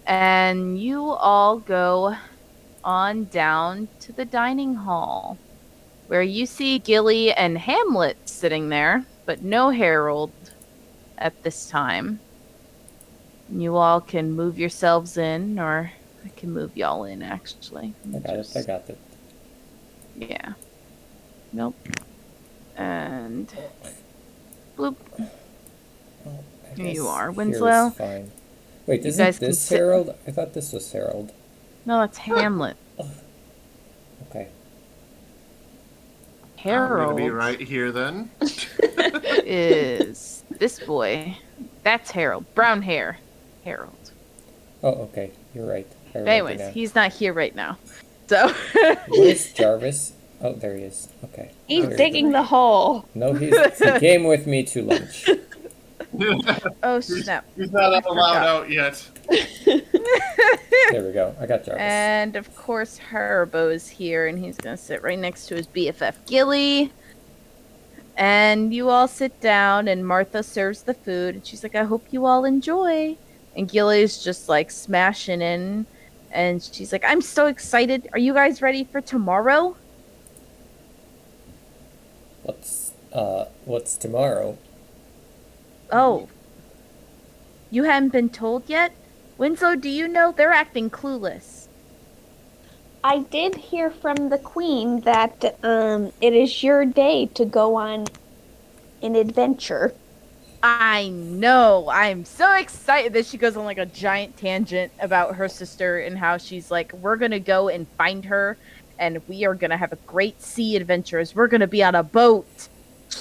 And you all go on down to the dining hall, where you see Gilly and Hamlet sitting there, but no Harold at this time. You all can move yourselves in, or I can move y'all in, actually. I got it. I got it. Yeah. Nope. And bloop. Oh, I Here you guess are, here is Winslow. fine. Wait, You isn't guys can this sit. Harold? I thought this was Harold. No, that's Hamlet. Okay. I'm gonna be Harold right here then. is this boy. That's Harold. Brown hair. Harold. Oh, okay. You're right. I But remember anyways, now. he's not here right now. So Where's Jarvis? Oh, there he is. Okay. He's There we digging go. the hole. No, he came with me to lunch. Oh he's, snap. he's not I allowed forgot. out yet. There we go. I got Jarvis. And of course Herbo's here and he's gonna sit right next to his BFF Gilly. And you all sit down and Martha serves the food and she's like, I hope you all enjoy. And Gilly's just like smashing in and she's like, I'm so excited. Are you guys ready for tomorrow? What's tomorrow? Oh. You haven't been told yet? Winslow, do you know? They're acting clueless. I did hear from the queen that it is your day to go on an adventure. I know. I'm so excited that she goes on like a giant tangent about her sister and how she's like, we're going to go and find her and we are going to have a great sea adventures. We're going to be on a boat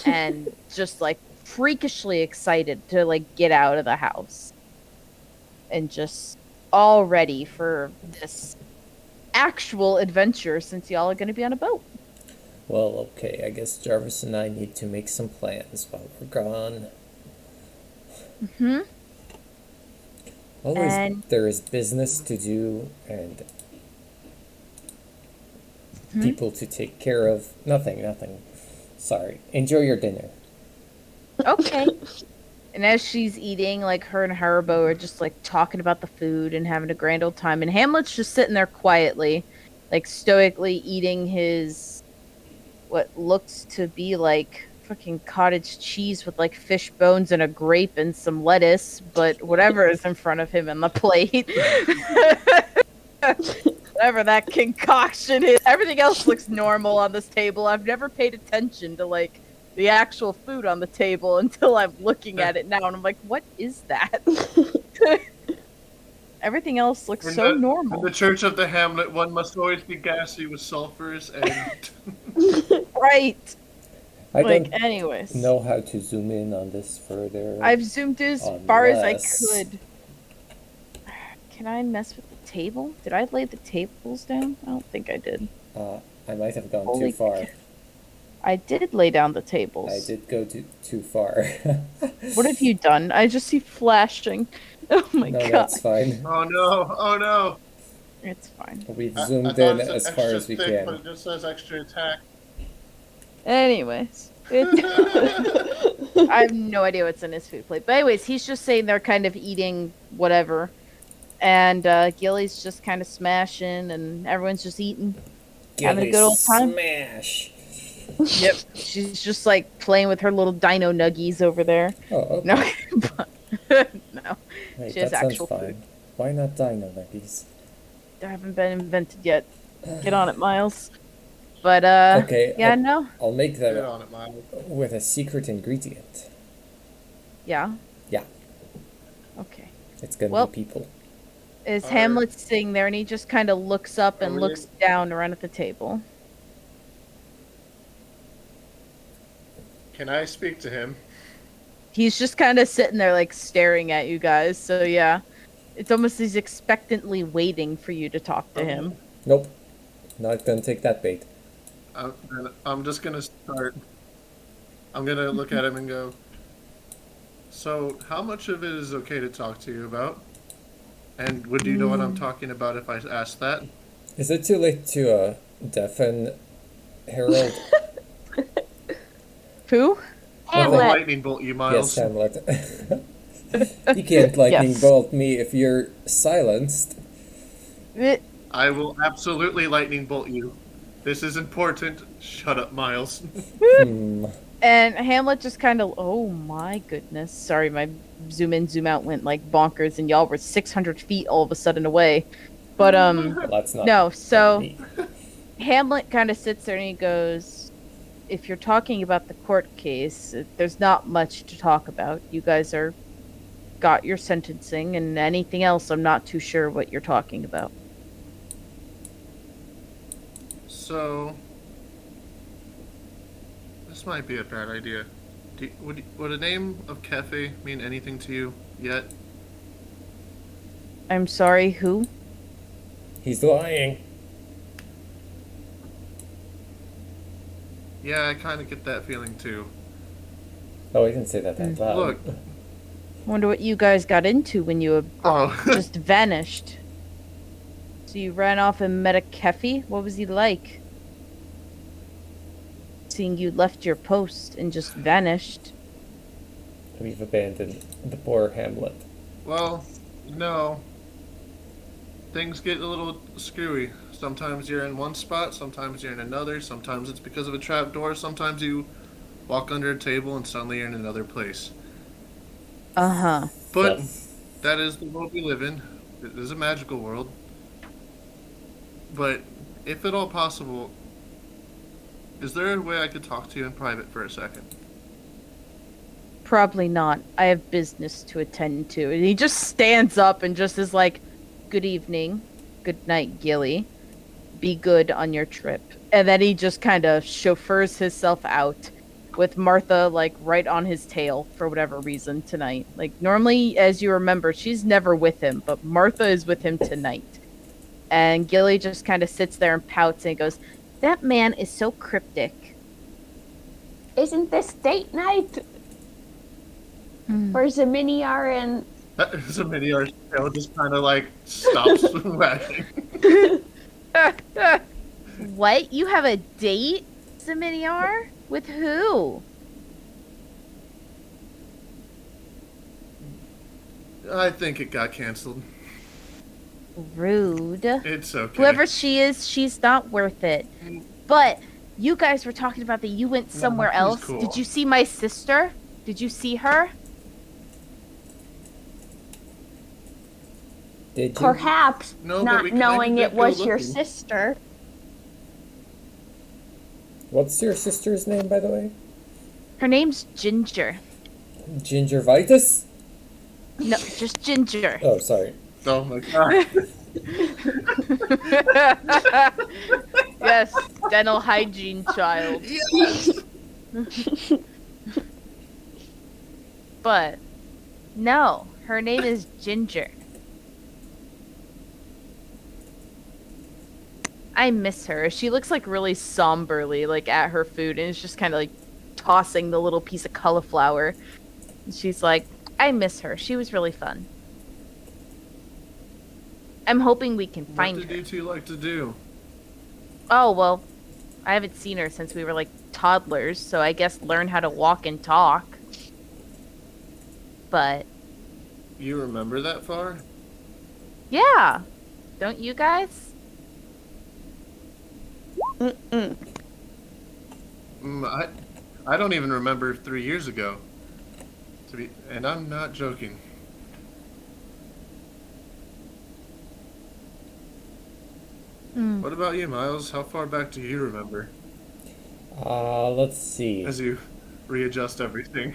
and just like freakishly excited to like get out of the house and just all ready for this actual adventure since y'all are going to be on a boat. Well, okay. I guess Jarvis and I need to make some plans while we're gone. Hmm. Always And- there is business to do and people to take care of. Nothing. Sorry. Enjoy your dinner. Okay. And as she's eating, like her and Haribo are just like talking about the food and having a grand old time. And Hamlet's just sitting there quietly, like stoically eating his what looks to be like fucking cottage cheese with like fish bones and a grape and some lettuce, but whatever is in front of him on the plate. Whatever that concoction is. Everything else looks normal on this table. I've never paid attention to like the actual food on the table until I'm looking at it now and I'm like, what is that? Everything else looks so normal. In the Church of the Hamlet, one must always be gassy with sulfurs and Right. I Like, don't anyways. know how to zoom in on this further. I've zoomed as far as I Unless- could. Can I mess with the table? Did I lay the tables down? I don't think I did. I might have gone Holy too far. I did lay down the tables. I did go too far. What have you done? I just see flashing. Oh my No, god. that's fine. oh no! It's fine. We've I zoomed thought in it said as far extra as we thick, But can. it just says extra attack. Anyways. I have no idea what's in his food plate. But anyways, he's just saying they're kind of eating whatever. And Gilly's just kind of smashing and everyone's just eating. Having a good old time. Smash. Yep. She's just like playing with her little dino nuggies over there. Oh, okay. No. No. Wait, She has that sounds actual fine. food. Why not dino nuggies? They haven't been invented yet. Get on it, Miles. But Okay, yeah, no. I'll make Get them on it, Miles. with a secret ingredient. Yeah. Yeah. Okay. It's gonna Well- be people. Is Are- Hamlet sitting there and he just kind of looks up and Are we- looks down around at the table. Can I speak to him? He's just kind of sitting there like staring at you guys. So yeah. It's almost he's expectantly waiting for you to talk to him. Nope. Not gonna take that bait. I'm just gonna start. I'm gonna look at him and go. So, how much of it is okay to talk to you about? And would you know what I'm talking about if I asked that? Is it too late to deafen Harold? Who? I'll Hamlet. lightning bolt you, Yes, Miles. Hamlet. You can't lightning Yes. bolt me if you're silenced. I will absolutely lightning bolt you. This is important. Shut up, Miles. Hmm. And Hamlet just kind of, oh my goodness. Sorry, my zoom in, zoom out went like bonkers, and y'all were 600 feet all of a sudden away. But, Well, that's not no, very so neat. Hamlet kind of sits there and he goes, if you're talking about the court case, there's not much to talk about. You guys are got your sentencing, and anything else, I'm not too sure what you're talking about. So, this might be a bad idea. Would a name of cafe mean anything to you yet? I'm sorry, who? He's lying. Yeah, I kind of get that feeling too. Oh, I didn't say that out loud. Look. Wonder what you guys got into when you Oh, just vanished. So you ran off and met a Kefi? What was he like? Seeing you left your post and just vanished. We've abandoned the poor Hamlet. well, no. Things get a little screwy. Sometimes you're in one spot, sometimes you're in another, sometimes it's because of a trapdoor, sometimes you walk under a table and suddenly you're in another place. Uh-huh. But So, that is the world we live in. It is a magical world. But if at all possible, is there a way I could talk to you in private for a second? Probably not. I have business to attend to. And he just stands up and just is like, good evening. Good night, Gilly. Be good on your trip. And then he just kind of chauffeurs himself out with Martha, like, right on his tail for whatever reason tonight. Like, normally, as you remember, she's never with him, but Martha is with him tonight. And Gilly just kind of sits there and pouts and goes, that man is so cryptic. Isn't this date night for Zaminiar and Zaminiar's tail just kind of like stops wagging. What? You have a date, Zaminiar? With who? I think it got canceled. Rude. It's okay. Whoever she is, she's not worth it. But you guys were talking about that you went somewhere she's else. cool. Did you see my sister? Did you see her? did you? perhaps No, but not we kinda knowing did it go was your looking. sister? What's your sister's name, by the way? Her name's Ginger. Gingivitis? No, just Ginger. Oh, sorry. Oh my god. Yes, dental hygiene child. Yes! But no, her name is Ginger. I miss her. She looks like really somberly, like at her food, and is just kind of like tossing the little piece of cauliflower. And she's like, I miss her. She was really fun. I'm hoping we can What find did her. you two like to do? Oh, well, I haven't seen her since we were like toddlers, so I guess learn how to walk and talk. But You remember that far? yeah, don't you guys? Mm-mm. I don't even remember 3 years ago. And I'm not joking. What about you, Miles? How far back do you remember? Let's see. As you readjust everything.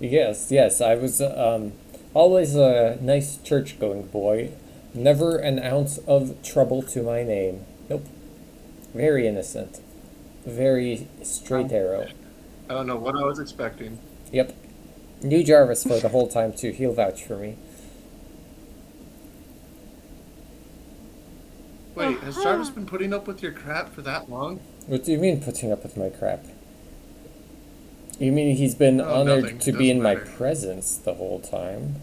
Yes, I was always a nice church-going boy. Never an ounce of trouble to my name. Nope. Very innocent. Very straight arrow. I don't know what I was expecting. Yep. Knew Jarvis for the whole time too. He'll vouch for me. Wait, has Jarvis been putting up with your crap for that long? What do you mean putting up with my crap? You mean he's been Oh, honored nothing. to be Doesn't in my matter. presence the whole time?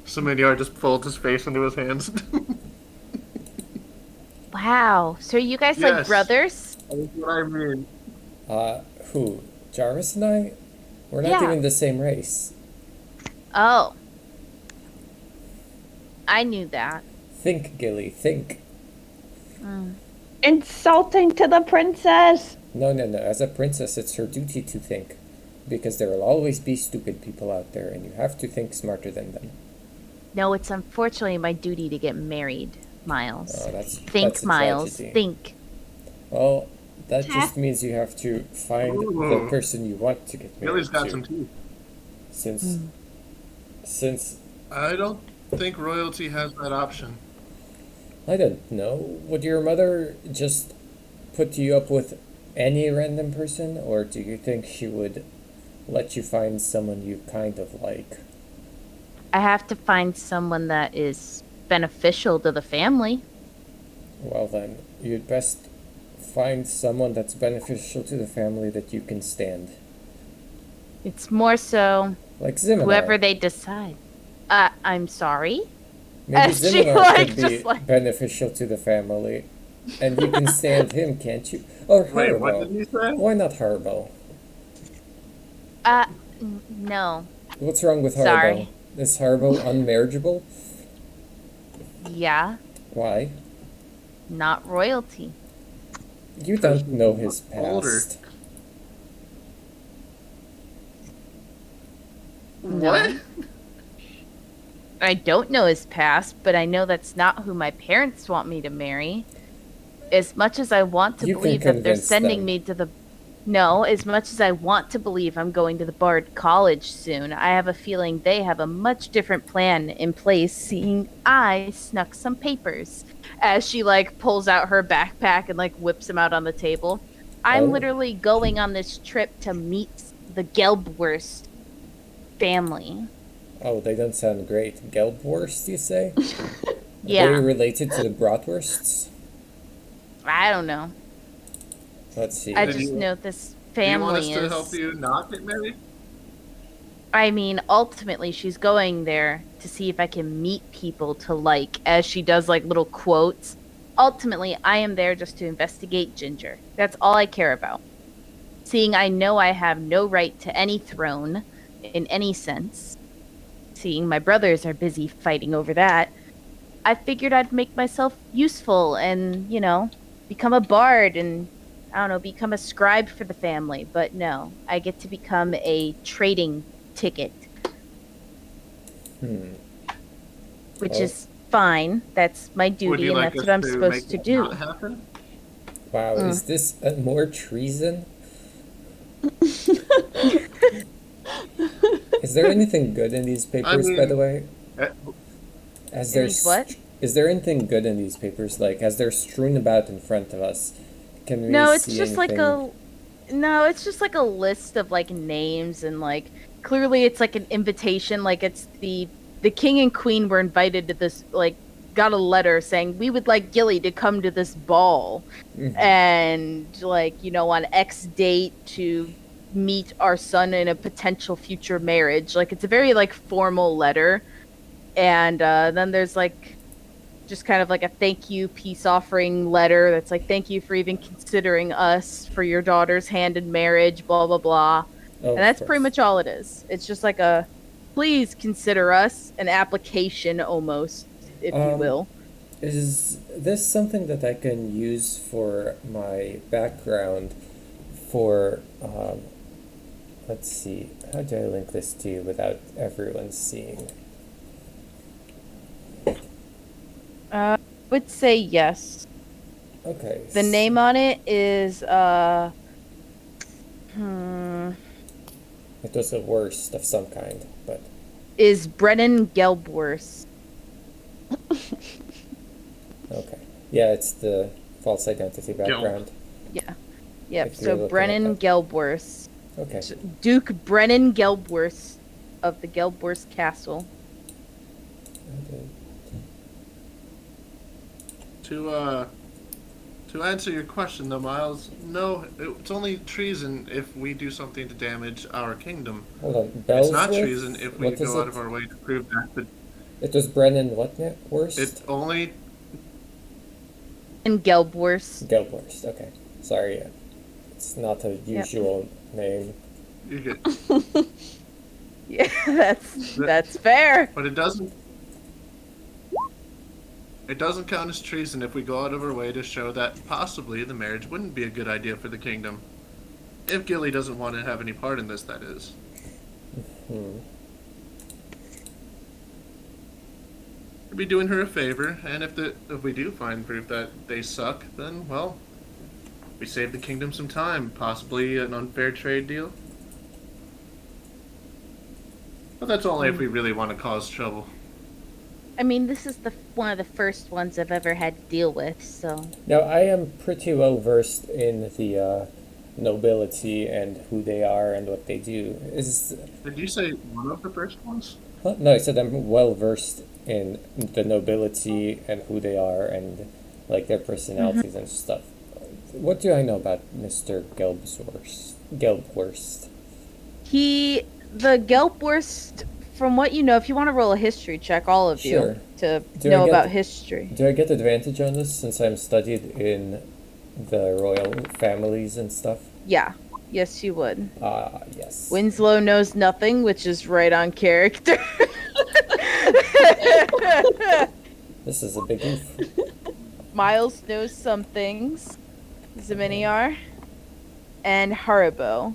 Samaniar just folds his face into his hands. Wow. So are you guys like Yes. brothers? That's what I mean. Who? Jarvis and I? We're not Yeah. even the same race. Oh, I knew that. Think, Gilly, think. Mm. Insulting to the princess. No, no, no. As a princess, it's her duty to think. Because there will always be stupid people out there, and you have to think smarter than them. No, it's unfortunately my duty to get married, Miles. Oh, Think, that's a Miles. tragedy. Think. Well, that Huh? just means you have to find the Ooh. person you want to get married Billy's got to. some teeth. Since, Mm. since I don't think royalty has that option. I don't know, would your mother just put you up with any random person, or do you think she would let you find someone you kind of like? I have to find someone that is beneficial to the family. Well, then, you'd best find someone that's beneficial to the family that you can stand. It's more so Like Ziminar. whoever they decide. I'm sorry. Maybe As she, Ziminar like, could be just, like- beneficial to the family. And you can stand him, can't you? Or Wait, what did Harbo. you say? Why not Harbo? No. What's wrong with Harbo? Sorry. Is Harbo unmarriageable? Yeah, Why? not royalty. You don't know his Older. past. What? I don't know his past, but I know that's not who my parents want me to marry. As much as I want to You can believe that they're convince sending them. me to the. No, as much as I want to believe I'm going to the Bard College soon, I have a feeling they have a much different plan in place, seeing I snuck some papers. As she, like, pulls out her backpack and, like, whips them out on the table. I'm Oh. literally going on this trip to meet the Gelbwurst family. Oh, they don't sound great. Gelbwurst, you say? Are they Yeah, related to the Bratwursts? I don't know. Let's see. I Did just you- know this Do you want us family to is. help you not get married? I mean, ultimately, she's going there to see if I can meet people to like, as she does like little quotes. Ultimately, I am there just to investigate Ginger. That's all I care about. Seeing I know I have no right to any throne in any sense, seeing my brothers are busy fighting over that, I figured I'd make myself useful and, become a bard and, I don't know, become a scribe for the family. But no, I get to become a trading ticket, Hmm. which Oh. is fine. That's my Would duty, you and like that's us what I'm to supposed to make that do. not happen? Wow, Mm. is this more treason? Is there anything good in these papers, by mean- the way? Eh, As In these what? Is there anything good in these papers? Like, as they're strewn about in front of us, can we No, it's see just anything? it's just like a list of like names and like clearly it's like an invitation. Like it's the king and queen were invited to this, like, got a letter saying we would like Gilly to come to this ball Mhm. and like on X date to meet our son in a potential future marriage. Like it's a very like formal letter, and then there's like just kind of like a thank you peace offering letter that's like thank you for even considering us for your daughter's hand in marriage, blah blah blah. Oh, And that's of pretty course. much all it is. It's just like a please consider us, an application almost, if you will. Is this something that I can use for my background for, let's see, how do I link this to you without everyone seeing? Would say yes. Okay. The name on it is It was a worst of some kind, but is Brennan Gelbworth. okay. Yeah, it's the false identity background. Yeah. Yep. If you're So looking at Brennan that. Gelbworth. Okay. Duke Brennan Gelbworth of the Gelbworth Castle. To answer your question, though, Miles, no, it's only treason if we do something to damage our kingdom. Hold on. It's not Bellsworth? treason if we What is go out it? of our way to prove that. But It was Brennan what now? Worst? it's only And Gelbworth. Gelbworst. Okay. Sorry. It's not a usual name. You're good. Yeah, that's fair. But it doesn't. It doesn't count as treason if we go out of our way to show that possibly the marriage wouldn't be a good idea for the kingdom. If Gilly doesn't want to have any part in this, that is. We'd be doing her a favor, and if we do find proof that they suck, then, well, we save the kingdom some time, possibly an unfair trade deal. But that's only if we really want to cause trouble. I mean, this is one of the first ones I've ever had to deal with, so. Now, I am pretty well versed in the nobility and who they are and what they do. Did you say one of the first ones? Huh? No, I said I'm well versed in the nobility and who they are and like their personalities and stuff. What do I know about Mr. Gelbwurst? The Gelbwurst, from what you know, if you want to roll a history check, all of Sure. you, to Do I know get- about history. Do I get advantage on this since I'm studied in the royal families and stuff? Yeah. Yes, you would. Ah, yes. Winslow knows nothing, which is right on character. This is a big oof. Miles knows some things. Zeminiar. And Haribo.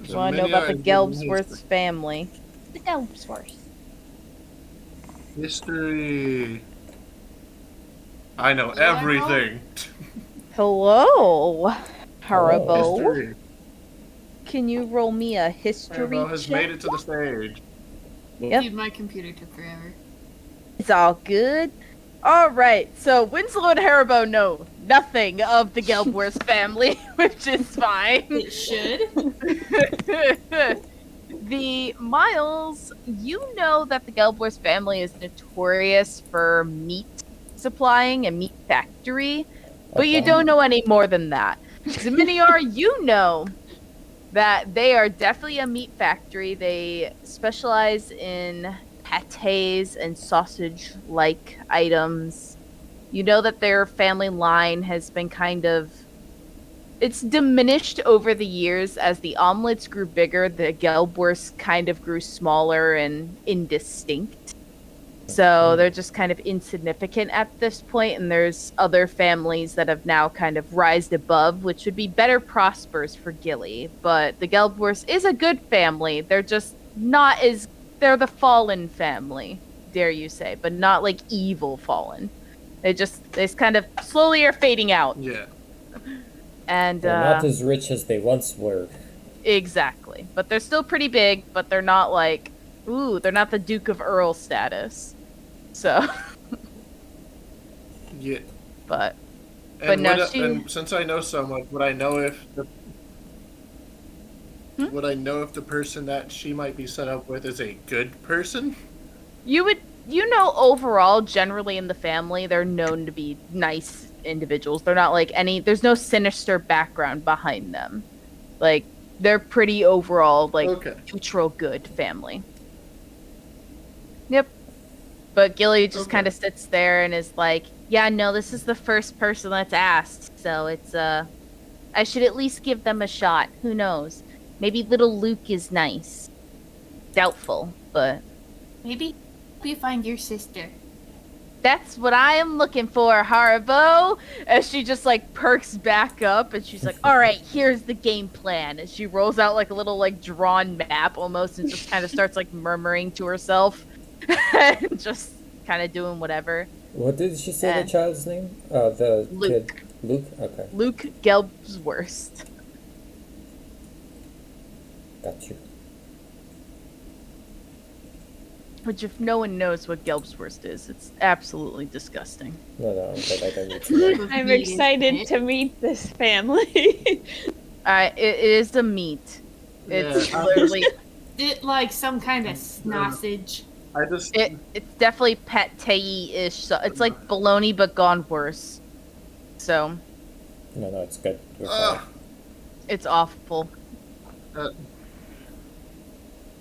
You want to know about the Gelbsworth family. The Gelbsworth. History. I know everything. Hello, Haribo. History. Can you roll me a history Haribo has check? made it to the stage. Yep. Dude, my computer took forever. It's all good. All right, so Winslow and Haribo know nothing of the Gelbworth family, which is fine. It should. The Miles, you know that the Gelbworth family is notorious for meat supplying, a meat factory, but you Okay. don't know any more than that. Zeminiar, you know that they are definitely a meat factory. They specialize in pates and sausage-like items. You know that their family line has been it's diminished over the years as the omelets grew bigger. The Gelbwursts kind of grew smaller and indistinct. So they're just kind of insignificant at this point, and there's other families that have now kind of rised above, which would be better prospers for Gilly. But the Gelbwursts is a good family. They're just not as... They're the fallen family, dare you say, but not like evil fallen. They just kind of slowly are fading out. Yeah. And They're not as rich as they once were. exactly. But they're still pretty big, but they're not like, ooh, they're not the Duke of Earl status. So, Yeah. but And, no, and since I know so much, would I know if the would I know if the person that she might be set up with is a good person? you know, overall, generally in the family, they're known to be nice individuals. They're not like there's no sinister background behind them. Like, they're pretty overall, like, Okay. neutral good family. Yep. But Gilly just Okay. kind of sits there and is like, yeah, no, this is the first person that's asked, so it's, I should at least give them a shot. Who knows? Maybe little Luke is nice. Doubtful, but Maybe we find your sister. that's what I am looking for, Haribo. As she just like perks back up and she's like, all right, here's the game plan. And she rolls out like a little like drawn map almost and just kind of starts like murmuring to herself and just kind of doing whatever. What did she say the child's name? The Luke. kid. Luke? Okay. Luke Gelbsworth. Got you. Which, if no one knows what Gelbsworth is, it's absolutely disgusting. No, but I don't need to know. I'm Meat, excited isn't to meet this family. It is a meat. It's Yeah, literally, It like some kind of sausage. I just it's definitely pate-ish. So it's like bologna, but gone worse. So, No, it's good. You're Ugh. fine. it's awful.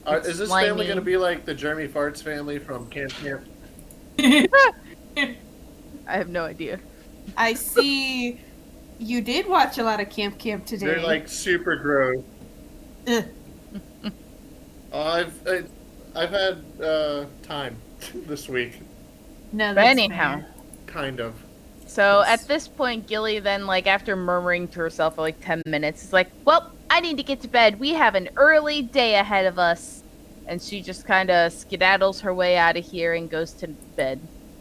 It's is this slimy. family going to be like the Jeremy Farts family from Camp Camp? I have no idea. I see you did watch a lot of Camp today. They're like super gross. Ugh. I've had time this week, No, But that's anyhow, fair. kind of. so Yes. at this point, Gilly then, like, after murmuring to herself for like 10 minutes, is like, well, I need to get to bed. We have an early day ahead of us. And she just kind of skedaddles her way out of here and goes to bed.